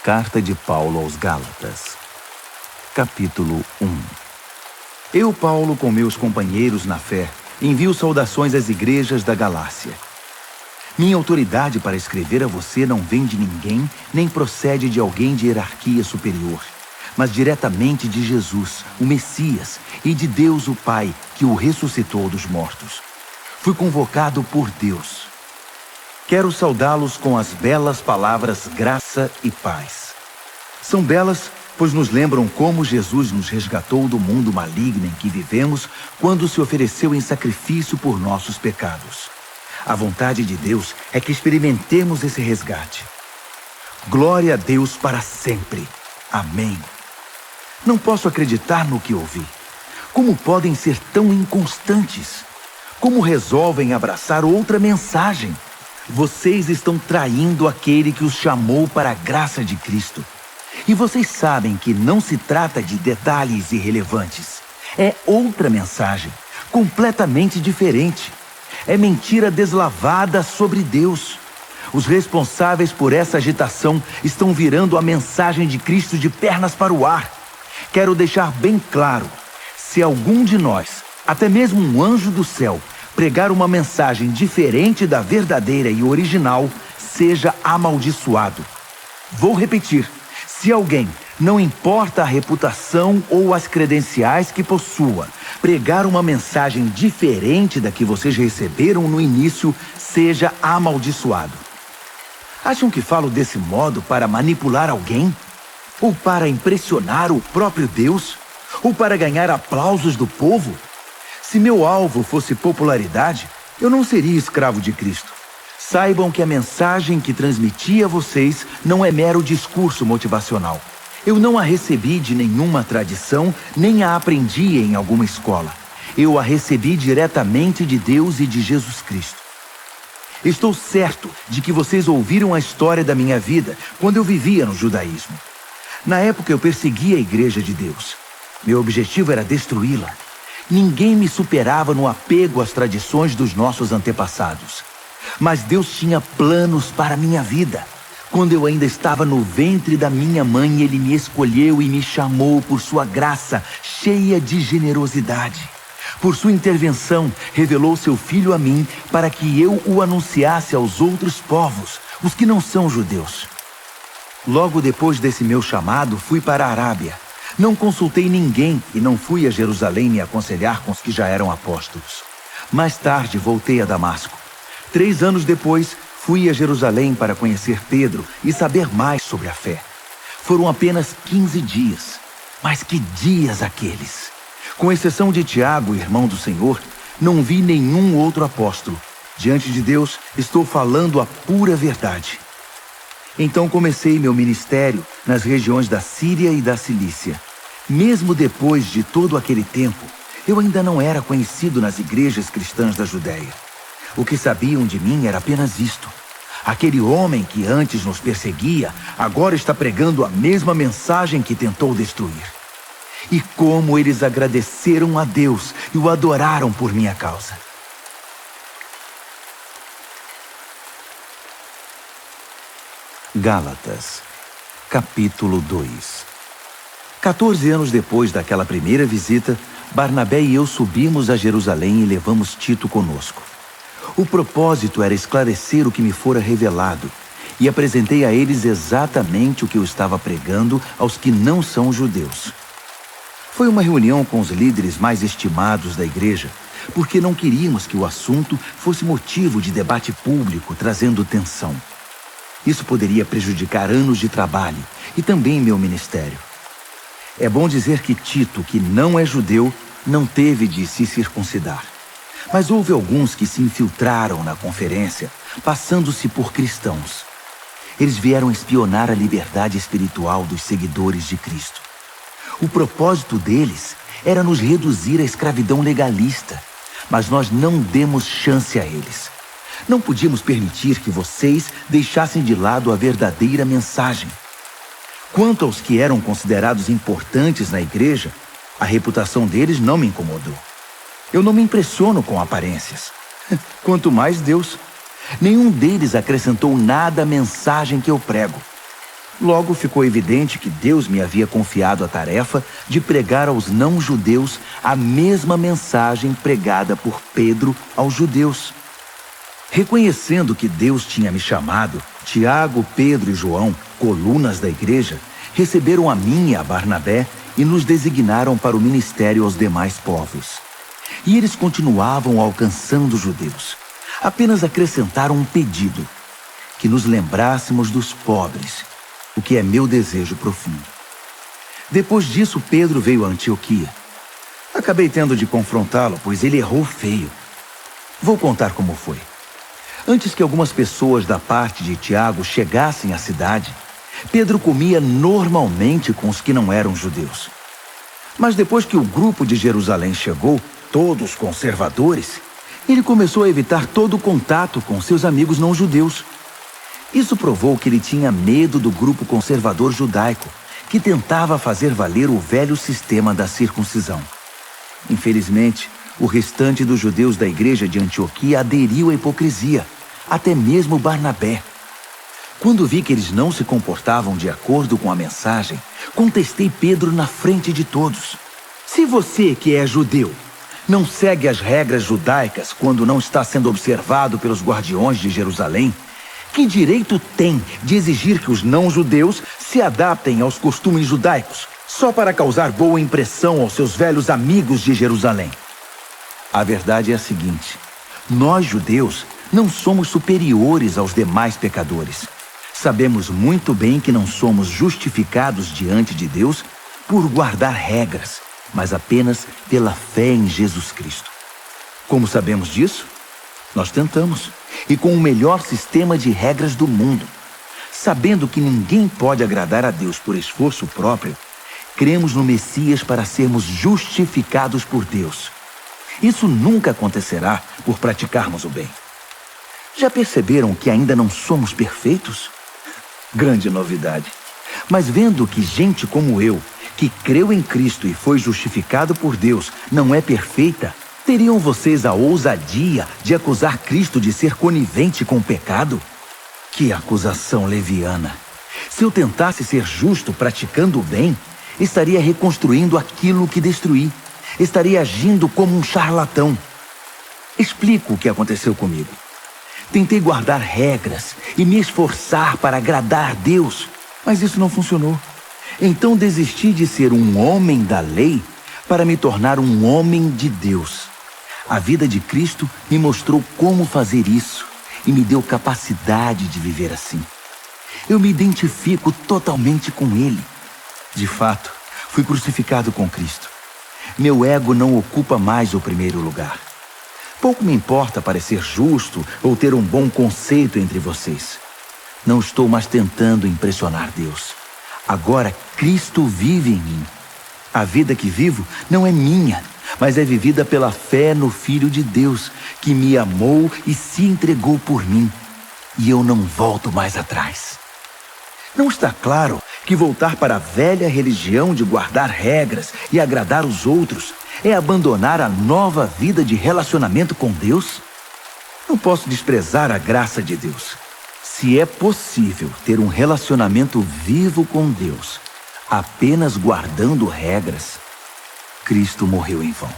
Carta de Paulo aos Gálatas. Capítulo 1. Eu, Paulo, com meus companheiros na fé, envio saudações às igrejas da Galácia. Minha autoridade para escrever a você não vem de ninguém, nem procede de alguém de hierarquia superior, mas diretamente de Jesus, o Messias, e de Deus o Pai, que o ressuscitou dos mortos. Fui convocado por Deus. Quero saudá-los com as belas palavras graça e paz. São belas, pois nos lembram como Jesus nos resgatou do mundo maligno em que vivemos quando se ofereceu em sacrifício por nossos pecados. A vontade de Deus é que experimentemos esse resgate. Glória a Deus para sempre. Amém. Não posso acreditar no que ouvi. Como podem ser tão inconstantes? Como resolvem abraçar outra mensagem? Vocês estão traindo aquele que os chamou para a graça de Cristo. E vocês sabem que não se trata de detalhes irrelevantes. É outra mensagem, completamente diferente. É mentira deslavada sobre Deus. Os responsáveis por essa agitação estão virando a mensagem de Cristo de pernas para o ar. Quero deixar bem claro, se algum de nós, até mesmo um anjo do céu, pregar uma mensagem diferente da verdadeira e original, seja amaldiçoado. Vou repetir, se alguém, não importa a reputação ou as credenciais que possua, pregar uma mensagem diferente da que vocês receberam no início, seja amaldiçoado. Acham que falo desse modo para manipular alguém? Ou para impressionar o próprio Deus? Ou para ganhar aplausos do povo? Se meu alvo fosse popularidade, eu não seria escravo de Cristo. Saibam que a mensagem que transmiti a vocês não é mero discurso motivacional. Eu não a recebi de nenhuma tradição, nem a aprendi em alguma escola. Eu a recebi diretamente de Deus e de Jesus Cristo. Estou certo de que vocês ouviram a história da minha vida quando eu vivia no judaísmo. Na época eu perseguia a igreja de Deus. Meu objetivo era destruí-la. Ninguém me superava no apego às tradições dos nossos antepassados. Mas Deus tinha planos para a minha vida. Quando eu ainda estava no ventre da minha mãe, Ele me escolheu e me chamou por sua graça, cheia de generosidade. Por sua intervenção, revelou seu Filho a mim para que eu o anunciasse aos outros povos, os que não são judeus. Logo depois desse meu chamado, fui para a Arábia. Não consultei ninguém e não fui a Jerusalém me aconselhar com os que já eram apóstolos. Mais tarde, voltei a Damasco. 3 anos depois, fui a Jerusalém para conhecer Pedro e saber mais sobre a fé. Foram apenas 15 dias, mas que dias aqueles! Com exceção de Tiago, irmão do Senhor, não vi nenhum outro apóstolo. Diante de Deus, estou falando a pura verdade. Então comecei meu ministério nas regiões da Síria e da Cilícia. Mesmo depois de todo aquele tempo, eu ainda não era conhecido nas igrejas cristãs da Judéia. O que sabiam de mim era apenas isto. Aquele homem que antes nos perseguia, agora está pregando a mesma mensagem que tentou destruir. E como eles agradeceram a Deus e o adoraram por minha causa. Gálatas, capítulo 2. 14 anos depois daquela primeira visita, Barnabé e eu subimos a Jerusalém e levamos Tito conosco. O propósito era esclarecer o que me fora revelado, e apresentei a eles exatamente o que eu estava pregando aos que não são judeus. Foi uma reunião com os líderes mais estimados da igreja, porque não queríamos que o assunto fosse motivo de debate público, trazendo tensão. Isso poderia prejudicar anos de trabalho e também meu ministério. É bom dizer que Tito, que não é judeu, não teve de se circuncidar. Mas houve alguns que se infiltraram na conferência, passando-se por cristãos. Eles vieram espionar a liberdade espiritual dos seguidores de Cristo. O propósito deles era nos reduzir à escravidão legalista, mas nós não demos chance a eles. Não podíamos permitir que vocês deixassem de lado a verdadeira mensagem. Quanto aos que eram considerados importantes na igreja, a reputação deles não me incomodou. Eu não me impressiono com aparências. Quanto mais Deus. Nenhum deles acrescentou nada à mensagem que eu prego. Logo ficou evidente que Deus me havia confiado a tarefa de pregar aos não-judeus a mesma mensagem pregada por Pedro aos judeus. Reconhecendo que Deus tinha me chamado, Tiago, Pedro e João, colunas da igreja, receberam a mim e a Barnabé e nos designaram para o ministério aos demais povos. E eles continuavam alcançando os judeus. Apenas acrescentaram um pedido: que nos lembrássemos dos pobres, o que é meu desejo profundo. Depois disso, Pedro veio a Antioquia. Acabei tendo de confrontá-lo, pois ele errou feio. Vou contar como foi. Antes que algumas pessoas da parte de Tiago chegassem à cidade, Pedro comia normalmente com os que não eram judeus. Mas depois que o grupo de Jerusalém chegou, todos conservadores, ele começou a evitar todo contato com seus amigos não-judeus. Isso provou que ele tinha medo do grupo conservador judaico, que tentava fazer valer o velho sistema da circuncisão. Infelizmente, o restante dos judeus da igreja de Antioquia aderiu à hipocrisia, até mesmo Barnabé. Quando vi que eles não se comportavam de acordo com a mensagem, contestei Pedro na frente de todos. Se você, que é judeu, não segue as regras judaicas quando não está sendo observado pelos guardiões de Jerusalém, que direito tem de exigir que os não-judeus se adaptem aos costumes judaicos, só para causar boa impressão aos seus velhos amigos de Jerusalém? A verdade é a seguinte: nós, judeus, não somos superiores aos demais pecadores. Sabemos muito bem que não somos justificados diante de Deus por guardar regras, mas apenas pela fé em Jesus Cristo. Como sabemos disso? Nós tentamos, e com o melhor sistema de regras do mundo. Sabendo que ninguém pode agradar a Deus por esforço próprio, cremos no Messias para sermos justificados por Deus. Isso nunca acontecerá por praticarmos o bem. Já perceberam que ainda não somos perfeitos? Grande novidade. Mas vendo que gente como eu, que creu em Cristo e foi justificado por Deus, não é perfeita, teriam vocês a ousadia de acusar Cristo de ser conivente com o pecado? Que acusação leviana! Se eu tentasse ser justo praticando o bem, estaria reconstruindo aquilo que destruí. Estaria agindo como um charlatão. Explico o que aconteceu comigo. Tentei guardar regras e me esforçar para agradar a Deus, mas isso não funcionou. Então desisti de ser um homem da lei para me tornar um homem de Deus. A vida de Cristo me mostrou como fazer isso e me deu capacidade de viver assim. Eu me identifico totalmente com Ele. De fato, fui crucificado com Cristo. Meu ego não ocupa mais o primeiro lugar. Pouco me importa parecer justo ou ter um bom conceito entre vocês. Não estou mais tentando impressionar Deus. Agora Cristo vive em mim. A vida que vivo não é minha, mas é vivida pela fé no Filho de Deus, que me amou e se entregou por mim. E eu não volto mais atrás. Não está claro que voltar para a velha religião de guardar regras e agradar os outros é abandonar a nova vida de relacionamento com Deus? Não posso desprezar a graça de Deus. Se é possível ter um relacionamento vivo com Deus, apenas guardando regras, Cristo morreu em vão.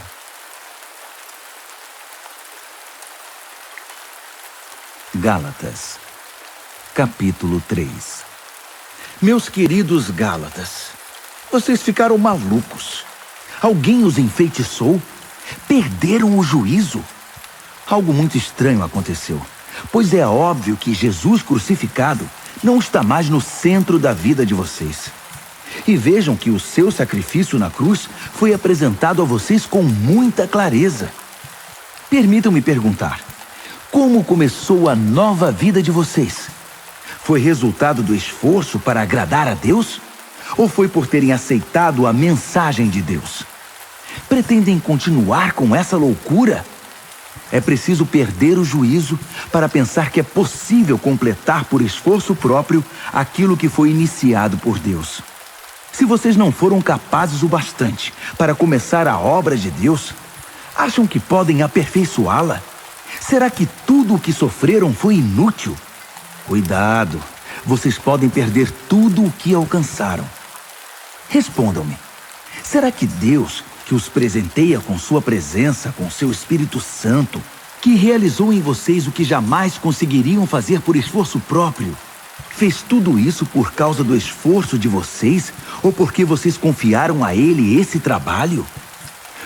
Gálatas, capítulo 3. Meus queridos Gálatas, vocês ficaram malucos. Alguém os enfeitiçou? Perderam o juízo? Algo muito estranho aconteceu, pois é óbvio que Jesus crucificado não está mais no centro da vida de vocês. E vejam que o seu sacrifício na cruz foi apresentado a vocês com muita clareza. Permitam-me perguntar, como começou a nova vida de vocês? Foi resultado do esforço para agradar a Deus? Ou foi por terem aceitado a mensagem de Deus? Pretendem continuar com essa loucura? É preciso perder o juízo para pensar que é possível completar por esforço próprio aquilo que foi iniciado por Deus. Se vocês não foram capazes o bastante para começar a obra de Deus, acham que podem aperfeiçoá-la? Será que tudo o que sofreram foi inútil? Cuidado! vocês podem perder tudo o que alcançaram. Respondam-me, será que Deus, que os presenteia com sua presença, com seu Espírito Santo, que realizou em vocês o que jamais conseguiriam fazer por esforço próprio, fez tudo isso por causa do esforço de vocês ou porque vocês confiaram a Ele esse trabalho?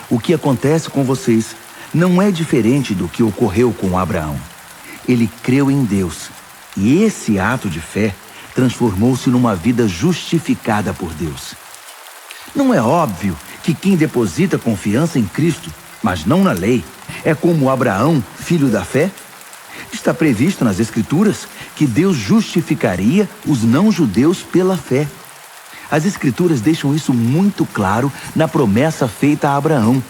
O que acontece com vocês não é diferente do que ocorreu com Abraão. Ele creu em Deus e esse ato de fé transformou-se numa vida justificada por Deus. Não é óbvio que quem deposita confiança em Cristo, mas não na lei, é como Abraão, filho da fé? Está previsto nas Escrituras que Deus justificaria os não-judeus pela fé. As Escrituras deixam isso muito claro na promessa feita a Abraão.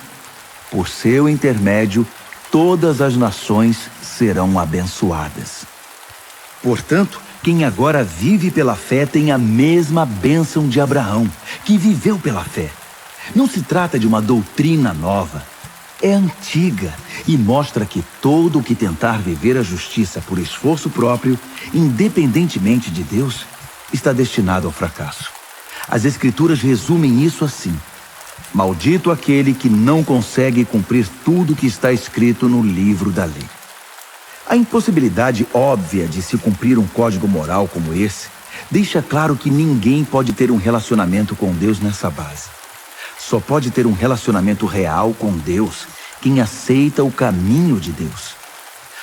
Por seu intermédio, todas as nações serão abençoadas. Portanto, quem agora vive pela fé tem a mesma bênção de Abraão, que viveu pela fé. Não se trata de uma doutrina nova. É antiga e mostra que todo o que tentar viver a justiça por esforço próprio, independentemente de Deus, está destinado ao fracasso. As Escrituras resumem isso assim: maldito aquele que não consegue cumprir tudo o que está escrito no livro da lei. A impossibilidade óbvia de se cumprir um código moral como esse deixa claro que ninguém pode ter um relacionamento com Deus nessa base. Só pode ter um relacionamento real com Deus quem aceita o caminho de Deus.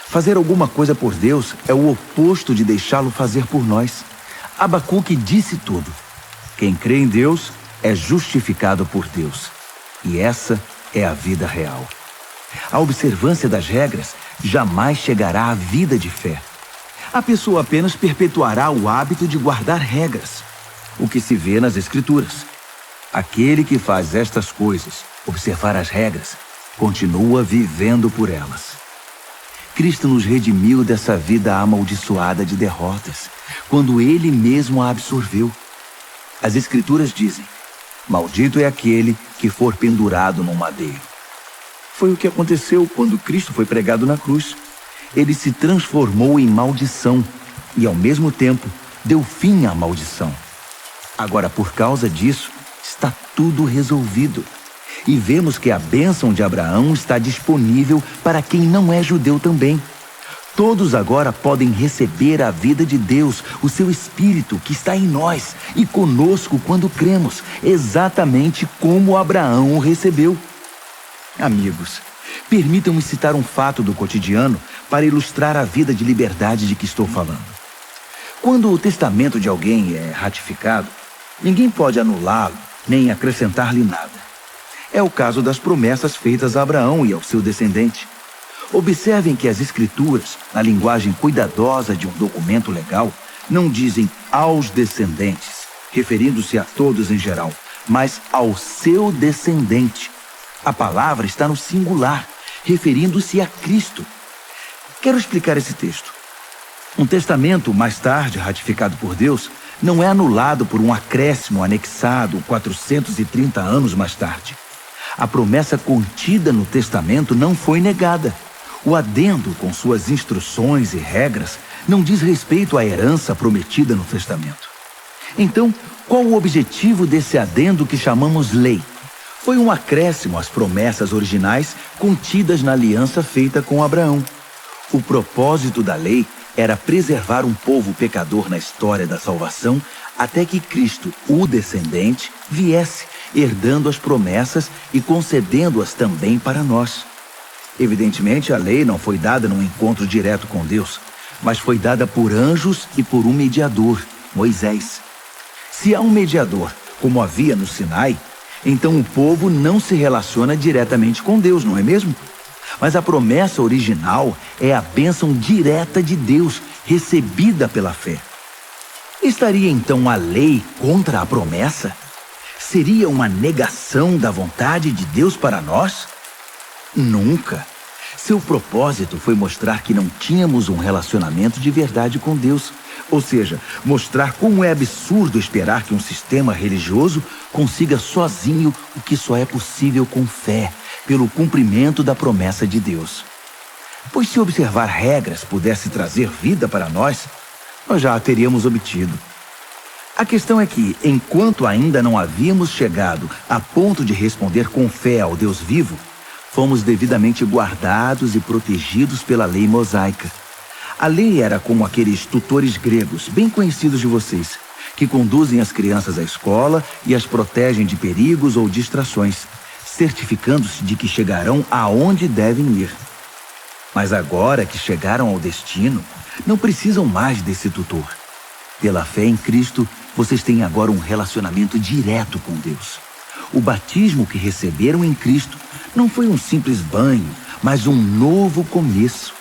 Fazer alguma coisa por Deus é o oposto de deixá-lo fazer por nós. Abacuque disse tudo. Quem crê em Deus é justificado por Deus. E essa é a vida real. A observância das regras jamais chegará à vida de fé. A pessoa apenas perpetuará o hábito de guardar regras, o que se vê nas Escrituras. Aquele que faz estas coisas, observar as regras, continua vivendo por elas. Cristo nos redimiu dessa vida amaldiçoada de derrotas, quando Ele mesmo a absorveu. As Escrituras dizem: maldito é aquele que for pendurado no madeiro. Foi o que aconteceu quando Cristo foi pregado na cruz. Ele se transformou em maldição e, ao mesmo tempo, deu fim à maldição. Agora, por causa disso, está tudo resolvido. E vemos que a bênção de Abraão está disponível para quem não é judeu também. Todos agora podem receber a vida de Deus, o seu Espírito que está em nós e conosco quando cremos, exatamente como Abraão o recebeu. Amigos, permitam-me citar um fato do cotidiano para ilustrar a vida de liberdade de que estou falando. Quando o testamento de alguém é ratificado, ninguém pode anulá-lo nem acrescentar-lhe nada. É o caso das promessas feitas a Abraão e ao seu descendente. Observem que as Escrituras, na linguagem cuidadosa de um documento legal, não dizem aos descendentes, referindo-se a todos em geral, mas ao seu descendente. A palavra está no singular, referindo-se a Cristo. Quero explicar esse texto. Um testamento, mais tarde ratificado por Deus, não é anulado por um acréscimo anexado 430 anos mais tarde. A promessa contida no testamento não foi negada. O adendo, com suas instruções e regras, não diz respeito à herança prometida no testamento. Então, qual o objetivo desse adendo que chamamos lei? Foi um acréscimo às promessas originais contidas na aliança feita com Abraão. O propósito da lei era preservar um povo pecador na história da salvação até que Cristo, o descendente, viesse, herdando as promessas e concedendo-as também para nós. Evidentemente, a lei não foi dada num encontro direto com Deus, mas foi dada por anjos e por um mediador, Moisés. Se há um mediador, como havia no Sinai, então o povo não se relaciona diretamente com Deus, não é mesmo? Mas a promessa original é a bênção direta de Deus, recebida pela fé. Estaria então a lei contra a promessa? Seria uma negação da vontade de Deus para nós? Nunca. Seu propósito foi mostrar que não tínhamos um relacionamento de verdade com Deus. Ou seja, mostrar como é absurdo esperar que um sistema religioso consiga sozinho o que só é possível com fé, pelo cumprimento da promessa de Deus. Pois se observar regras pudesse trazer vida para nós, nós já a teríamos obtido. A questão é que, enquanto ainda não havíamos chegado a ponto de responder com fé ao Deus vivo, fomos devidamente guardados e protegidos pela lei mosaica. A lei era como aqueles tutores gregos, bem conhecidos de vocês, que conduzem as crianças à escola e as protegem de perigos ou distrações, certificando-se de que chegarão aonde devem ir. Mas agora que chegaram ao destino, não precisam mais desse tutor. Pela fé em Cristo, vocês têm agora um relacionamento direto com Deus. O batismo que receberam em Cristo não foi um simples banho, mas um novo começo.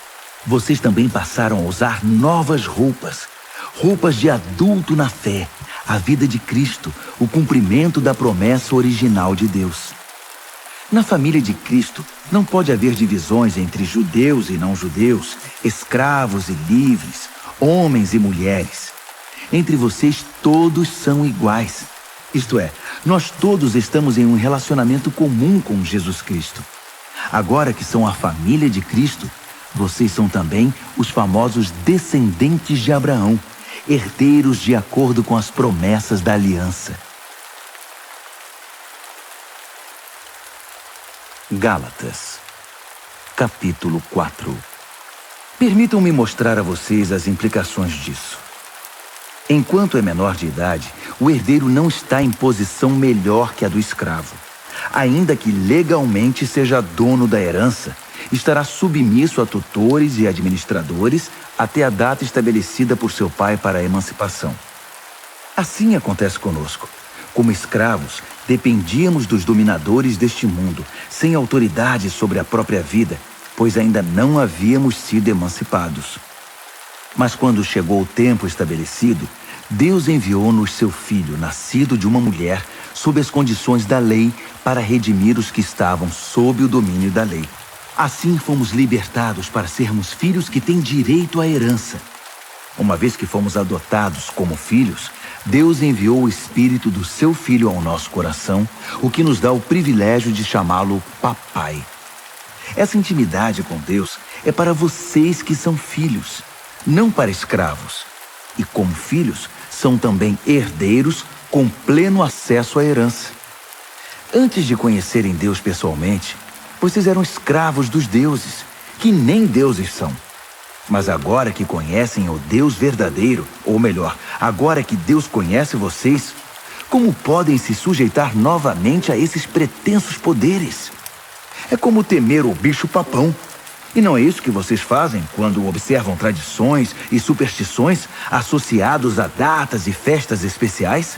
Vocês também passaram a usar novas roupas, roupas de adulto na fé, a vida de Cristo, o cumprimento da promessa original de Deus. Na família de Cristo, não pode haver divisões entre judeus e não judeus, escravos e livres, homens e mulheres. Entre vocês todos são iguais. Isto é, nós todos estamos em um relacionamento comum com Jesus Cristo. Agora que são a família de Cristo, vocês são também os famosos descendentes de Abraão, herdeiros de acordo com as promessas da aliança. Gálatas, capítulo 4. Permitam-me mostrar a vocês as implicações disso. Enquanto é menor de idade, o herdeiro não está em posição melhor que a do escravo. Ainda que legalmente seja dono da herança, estará submisso a tutores e administradores até a data estabelecida por seu pai para a emancipação. Assim acontece conosco. Como escravos, dependíamos dos dominadores deste mundo, sem autoridade sobre a própria vida, pois ainda não havíamos sido emancipados. Mas quando chegou o tempo estabelecido, Deus enviou-nos seu Filho, nascido de uma mulher, sob as condições da lei, para redimir os que estavam sob o domínio da lei. Assim fomos libertados para sermos filhos que têm direito à herança. Uma vez que fomos adotados como filhos, Deus enviou o Espírito do seu Filho ao nosso coração, o que nos dá o privilégio de chamá-lo Papai. Essa intimidade com Deus é para vocês que são filhos, não para escravos. E como filhos, são também herdeiros com pleno acesso à herança. Antes de conhecerem Deus pessoalmente, vocês eram escravos dos deuses, que nem deuses são. Mas agora que conhecem o Deus verdadeiro, ou melhor, agora que Deus conhece vocês, como podem se sujeitar novamente a esses pretensos poderes? É como temer o bicho-papão. E não é isso que vocês fazem quando observam tradições e superstições associados a datas e festas especiais?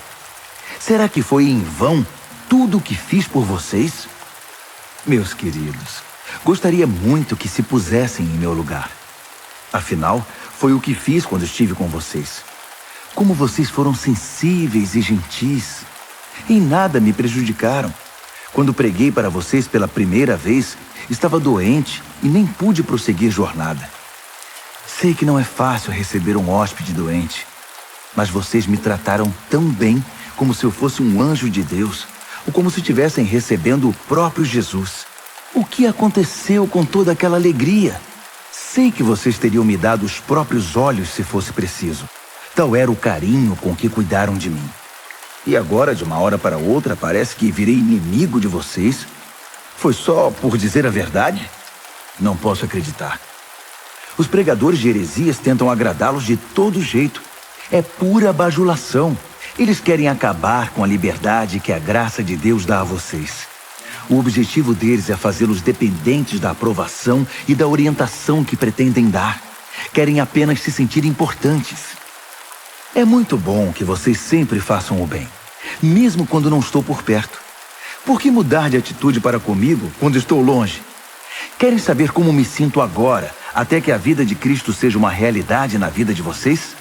Será que foi em vão tudo o que fiz por vocês? Meus queridos, gostaria muito que se pusessem em meu lugar. Afinal, foi o que fiz quando estive com vocês. Como vocês foram sensíveis e gentis. Em nada me prejudicaram. Quando preguei para vocês pela primeira vez, estava doente e nem pude prosseguir jornada. Sei que não é fácil receber um hóspede doente, mas vocês me trataram tão bem como se eu fosse um anjo de Deus, ou como se estivessem recebendo o próprio Jesus. O que aconteceu com toda aquela alegria? Sei que vocês teriam me dado os próprios olhos se fosse preciso. Tal era o carinho com que cuidaram de mim. E agora, de uma hora para outra, parece que virei inimigo de vocês. Foi só por dizer a verdade? Não posso acreditar. Os pregadores de heresias tentam agradá-los de todo jeito. É pura bajulação. Eles querem acabar com a liberdade que a graça de Deus dá a vocês. O objetivo deles é fazê-los dependentes da aprovação e da orientação que pretendem dar. Querem apenas se sentir importantes. É muito bom que vocês sempre façam o bem, mesmo quando não estou por perto. Por que mudar de atitude para comigo quando estou longe? Querem saber como me sinto agora, até que a vida de Cristo seja uma realidade na vida de vocês?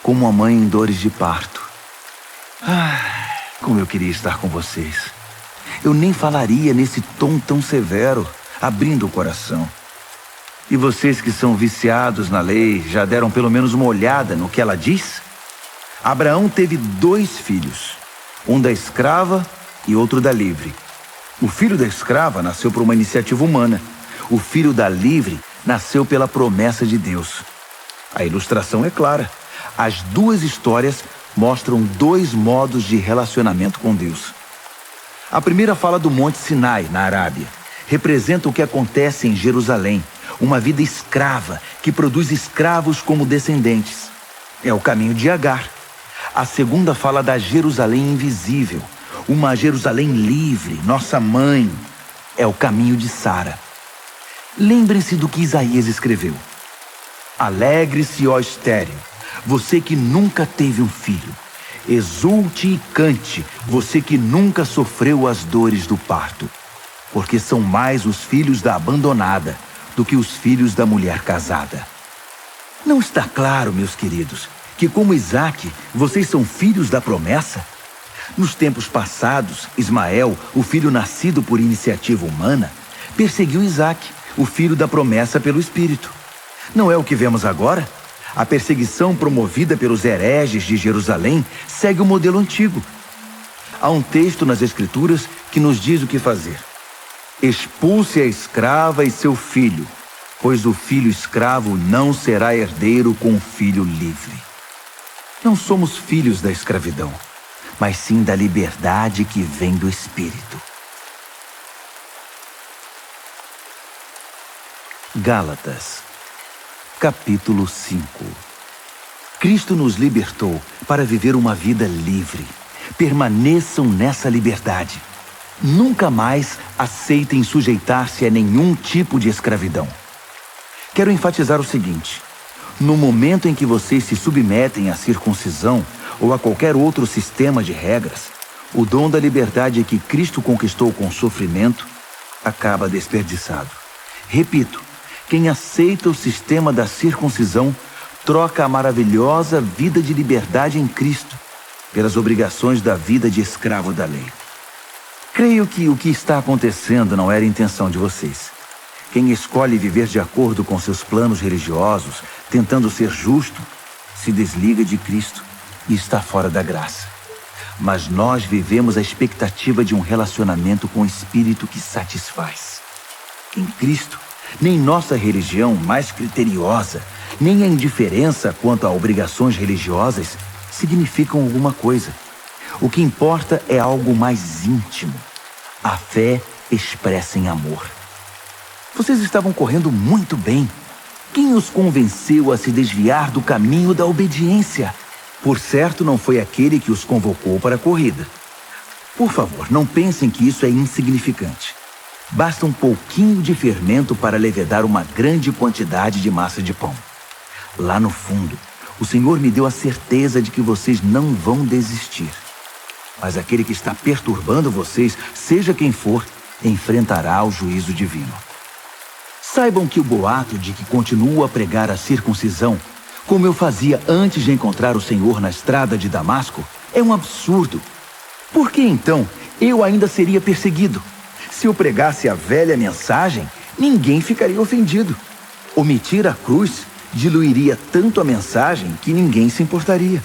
Como uma mãe em dores de parto. Como eu queria estar com vocês. Eu nem falaria nesse tom tão severo, abrindo o coração. E vocês que são viciados na lei, já deram pelo menos uma olhada no que ela diz? Abraão teve 2 filhos, um da escrava e outro da livre. O filho da escrava nasceu por uma iniciativa humana. O filho da livre nasceu pela promessa de Deus. A ilustração é clara. As duas histórias mostram dois modos de relacionamento com Deus. A primeira fala do Monte Sinai, na Arábia. Representa o que acontece em Jerusalém, uma vida escrava que produz escravos como descendentes. É o caminho de Agar. A segunda fala da Jerusalém invisível, uma Jerusalém livre, nossa mãe. É o caminho de Sara. Lembre-se do que Isaías escreveu. Alegre-se, ó estéril, você que nunca teve um filho. Exulte e cante, você que nunca sofreu as dores do parto. Porque são mais os filhos da abandonada do que os filhos da mulher casada. Não está claro, meus queridos, que como Isaque, vocês são filhos da promessa? Nos tempos passados, Ismael, o filho nascido por iniciativa humana, perseguiu Isaque, o filho da promessa pelo Espírito. Não é o que vemos agora? A perseguição promovida pelos hereges de Jerusalém segue o modelo antigo. Há um texto nas Escrituras que nos diz o que fazer. Expulse a escrava e seu filho, pois o filho escravo não será herdeiro com o filho livre. Não somos filhos da escravidão, mas sim da liberdade que vem do Espírito. Gálatas, capítulo 5. Cristo nos libertou para viver uma vida livre. Permaneçam nessa liberdade. Nunca mais aceitem sujeitar-se a nenhum tipo de escravidão. Quero enfatizar o seguinte: no momento em que vocês se submetem à circuncisão ou a qualquer outro sistema de regras, o dom da liberdade que Cristo conquistou com sofrimento acaba desperdiçado. Repito, quem aceita o sistema da circuncisão troca a maravilhosa vida de liberdade em Cristo pelas obrigações da vida de escravo da lei. Creio que o que está acontecendo não era a intenção de vocês. Quem escolhe viver de acordo com seus planos religiosos, tentando ser justo, se desliga de Cristo e está fora da graça. Mas nós vivemos a expectativa de um relacionamento com o Espírito que satisfaz. Em Cristo, nem nossa religião mais criteriosa, nem a indiferença quanto a obrigações religiosas significam alguma coisa. O que importa é algo mais íntimo. A fé expressa em amor. Vocês estavam correndo muito bem. Quem os convenceu a se desviar do caminho da obediência? Por certo, não foi aquele que os convocou para a corrida. Por favor, não pensem que isso é insignificante. Basta um pouquinho de fermento para levedar uma grande quantidade de massa de pão. Lá no fundo, o Senhor me deu a certeza de que vocês não vão desistir. Mas aquele que está perturbando vocês, seja quem for, enfrentará o juízo divino. Saibam que o boato de que continuo a pregar a circuncisão, como eu fazia antes de encontrar o Senhor na estrada de Damasco, é um absurdo. Por que então eu ainda seria perseguido? Se eu pregasse a velha mensagem, ninguém ficaria ofendido. Omitir a cruz diluiria tanto a mensagem que ninguém se importaria.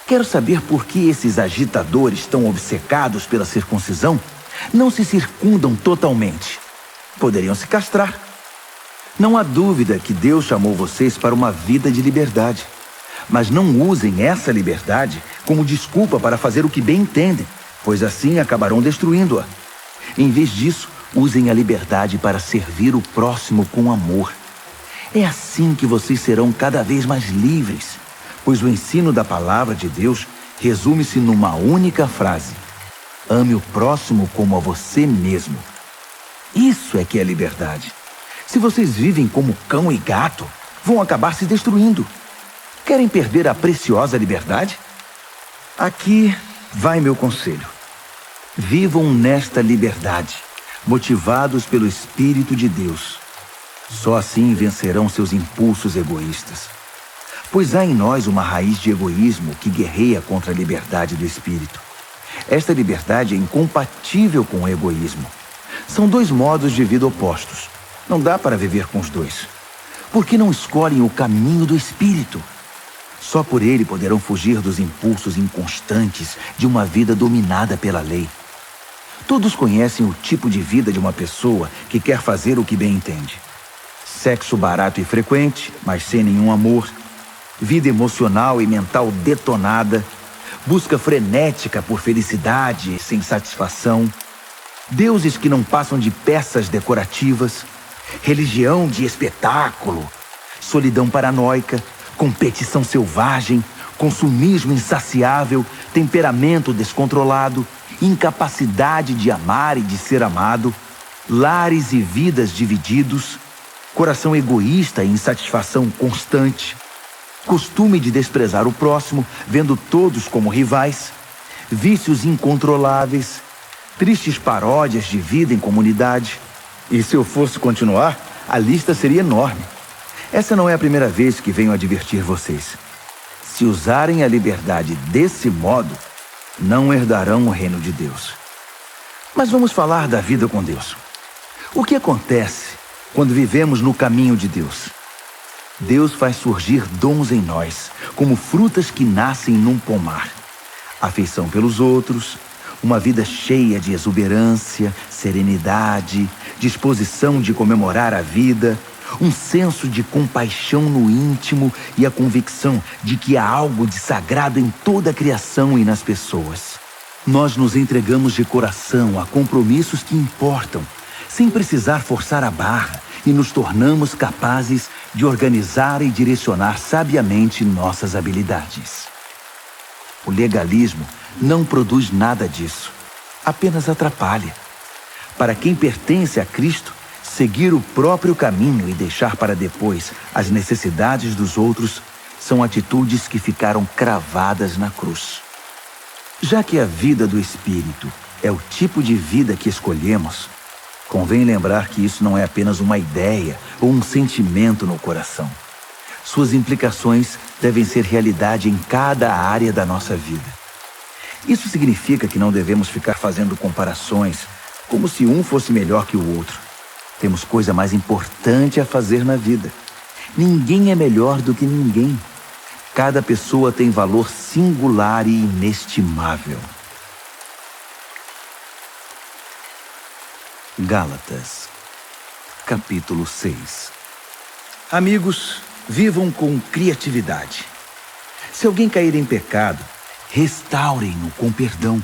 Quero saber por que esses agitadores tão obcecados pela circuncisão não se circundam totalmente. Poderiam se castrar. Não há dúvida que Deus chamou vocês para uma vida de liberdade. Mas não usem essa liberdade como desculpa para fazer o que bem entendem, pois assim acabarão destruindo-a. Em vez disso, usem a liberdade para servir o próximo com amor. É assim que vocês serão cada vez mais livres, pois o ensino da palavra de Deus resume-se numa única frase: ame o próximo como a você mesmo. Isso é que é liberdade. Se vocês vivem como cão e gato, vão acabar se destruindo. Querem perder a preciosa liberdade? Aqui vai meu conselho. Vivam nesta liberdade, motivados pelo Espírito de Deus. Só assim vencerão seus impulsos egoístas. Pois há em nós uma raiz de egoísmo que guerreia contra a liberdade do Espírito. Esta liberdade é incompatível com o egoísmo. São dois modos de vida opostos. Não dá para viver com os dois. Por que não escolhem o caminho do Espírito? Só por ele poderão fugir dos impulsos inconstantes de uma vida dominada pela lei. Todos conhecem o tipo de vida de uma pessoa que quer fazer o que bem entende. Sexo barato e frequente, mas sem nenhum amor. vida emocional e mental detonada, busca frenética por felicidade sem satisfação, deuses que não passam de peças decorativas, religião de espetáculo, solidão paranoica, competição selvagem, consumismo insaciável, temperamento descontrolado, incapacidade de amar e de ser amado, lares e vidas divididos, coração egoísta e insatisfação constante, costume de desprezar o próximo, vendo todos como rivais, vícios incontroláveis, tristes paródias de vida em comunidade. E se eu fosse continuar, a lista seria enorme. Essa não é a primeira vez que venho advertir vocês. Se usarem a liberdade desse modo, não herdarão o reino de Deus. Mas vamos falar da vida com Deus. O que acontece quando vivemos no caminho de Deus? Deus faz surgir dons em nós, como frutas que nascem num pomar. Afeição pelos outros, uma vida cheia de exuberância, serenidade, disposição de comemorar a vida, um senso de compaixão no íntimo e a convicção de que há algo de sagrado em toda a criação e nas pessoas. Nós nos entregamos de coração a compromissos que importam, sem precisar forçar a barra, e nos tornamos capazes de organizar e direcionar sabiamente nossas habilidades. O legalismo não produz nada disso, apenas atrapalha. Para quem pertence a Cristo, seguir o próprio caminho e deixar para depois as necessidades dos outros são atitudes que ficaram cravadas na cruz. Já que a vida do Espírito é o tipo de vida que escolhemos, convém lembrar que isso não é apenas uma ideia ou um sentimento no coração. Suas implicações devem ser realidade em cada área da nossa vida. Isso significa que não devemos ficar fazendo comparações como se um fosse melhor que o outro. Temos coisa mais importante a fazer na vida. Ninguém é melhor do que ninguém. Cada pessoa tem valor singular e inestimável. Gálatas, capítulo 6. Amigos, vivam com criatividade. Se alguém cair em pecado, restaurem-no com perdão.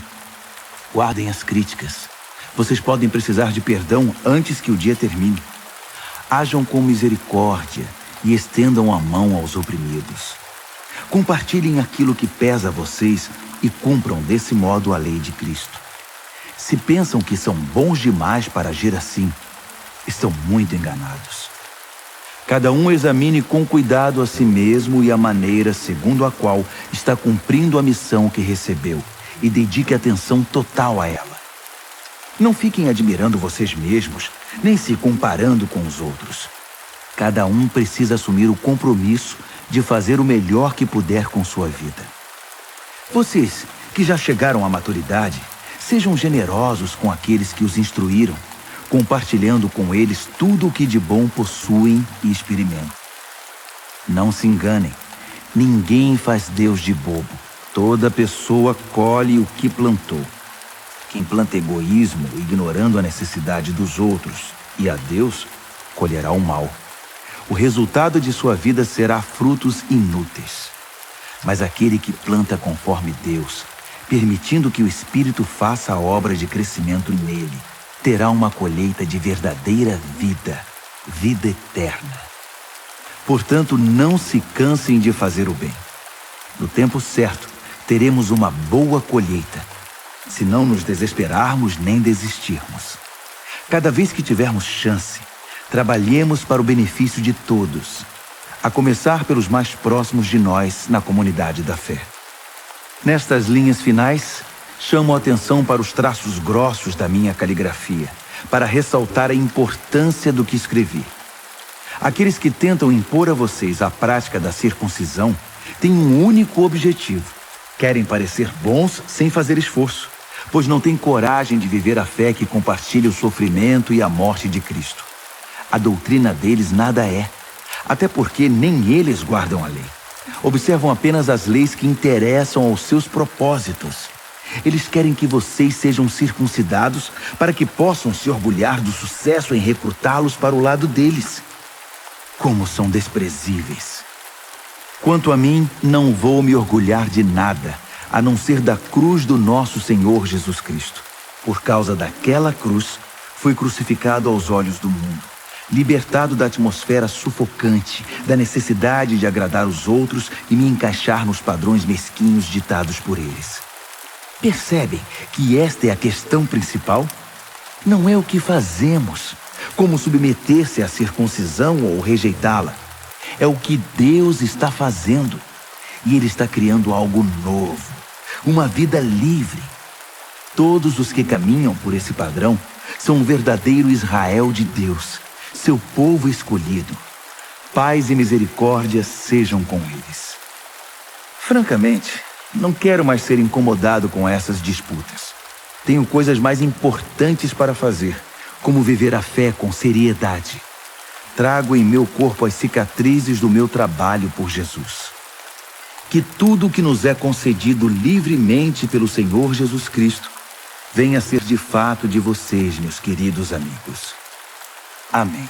Guardem as críticas. Vocês podem precisar de perdão antes que o dia termine. Ajam com misericórdia e estendam a mão aos oprimidos. Compartilhem aquilo que pesa a vocês e cumpram desse modo a lei de Cristo. Se pensam que são bons demais para agir assim, estão muito enganados. Cada um examine com cuidado a si mesmo e a maneira segundo a qual está cumprindo a missão que recebeu e dedique atenção total a ela. Não fiquem admirando vocês mesmos, nem se comparando com os outros. Cada um precisa assumir o compromisso de fazer o melhor que puder com sua vida. Vocês que já chegaram à maturidade, sejam generosos com aqueles que os instruíram, compartilhando com eles tudo o que de bom possuem e experimentam. Não se enganem, ninguém faz Deus de bobo. Toda pessoa colhe o que plantou. Quem planta egoísmo, ignorando a necessidade dos outros e a Deus, colherá o mal. O resultado de sua vida será frutos inúteis. Mas aquele que planta conforme Deus, permitindo que o Espírito faça a obra de crescimento nele, terá uma colheita de verdadeira vida, vida eterna. Portanto, não se cansem de fazer o bem. No tempo certo, teremos uma boa colheita, se não nos desesperarmos nem desistirmos. Cada vez que tivermos chance, trabalhemos para o benefício de todos, a começar pelos mais próximos de nós na comunidade da fé. Nestas linhas finais, chamo a atenção para os traços grossos da minha caligrafia, para ressaltar a importância do que escrevi. Aqueles que tentam impor a vocês a prática da circuncisão têm um único objetivo: querem parecer bons sem fazer esforço, pois não têm coragem de viver a fé que compartilha o sofrimento e a morte de Cristo. A doutrina deles nada é, até porque nem eles guardam a lei. Observam apenas as leis que interessam aos seus propósitos. Eles querem que vocês sejam circuncidados para que possam se orgulhar do sucesso em recrutá-los para o lado deles. Como são desprezíveis! Quanto a mim, não vou me orgulhar de nada, a não ser da cruz do nosso Senhor Jesus Cristo. Por causa daquela cruz, fui crucificado aos olhos do mundo, libertado da atmosfera sufocante, da necessidade de agradar os outros e me encaixar nos padrões mesquinhos ditados por eles. Percebem que esta é a questão principal? Não é o que fazemos, como submeter-se à circuncisão ou rejeitá-la. É o que Deus está fazendo. E Ele está criando algo novo, uma vida livre. Todos os que caminham por esse padrão são um verdadeiro Israel de Deus, seu povo escolhido. Paz e misericórdia sejam com eles. Francamente, não quero mais ser incomodado com essas disputas. Tenho coisas mais importantes para fazer, como viver a fé com seriedade. Trago em meu corpo as cicatrizes do meu trabalho por Jesus. Que tudo o que nos é concedido livremente pelo Senhor Jesus Cristo venha a ser de fato de vocês, meus queridos amigos. Amém.